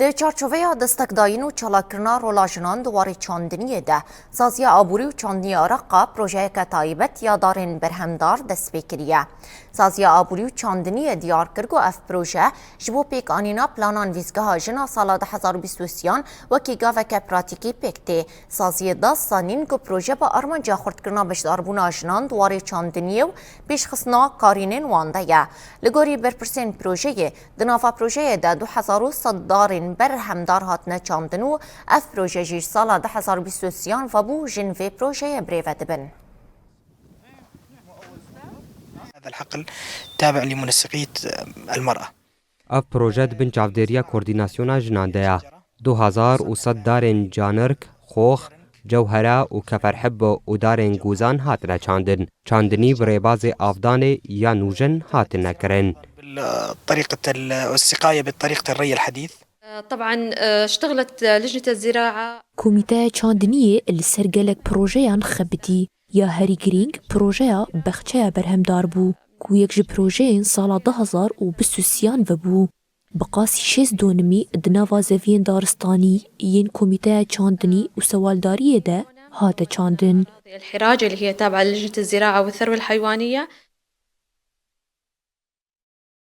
د چارچوبه دستکداین و چالاکرنا رولاژنان دواری چاندنیه ده سازی آبوری و چاندنی آرقا پروژه که تایبت یادارین برهمدار دست بکریه. سازی آبوری و چاندنی دیار کرگو اف پروژه جبو پیک آنینا پلانان ویزگاه جنا سال 2023 و کی گاوه که پراتیکی پیکته. سازی دست سانین که پروژه با ارمانجا خورد کرنا بشداربون آجنان دواری چاندنیه و پیش خصنا کارینین وانده یه. لگوری برپرسین پروژه دنافا پروژه ده 2100 دارین برهمدار هاتنه چاندنو اف پروژه جیش سال 2023 و بو جنوی پروژه بریوه دبن. هذا الحقل تابع لمنسقية المرأة. اف پروژه بن چاودێریە کوردیناسیۆنا ژناندەیە 2100 دارên جانرک، خۆخ، جەوهەرە و کەفەرحب و دارên گوزان هاتنە چاندن. چاندنی برێبازê ئافدانê یا نوژن هاتنە kirin. طريقة السقاية بطريقة الري الحديث. طبعا اشتغلت لجنة الزراعة كوميتي چاندنية السرگلك بروجيان خبتي يا هاري جرينج بروجيا بخشيا برهم داربو كو يكج بروجين سالا 2023 وبو بقاسي 6 دونمي دنافا زفين دارستاني ين كوميتي چاندني و سوالدارية ده هاتا چاندن الحراجة اللي هي تابعة لجنة الزراعة والثروة الحيوانية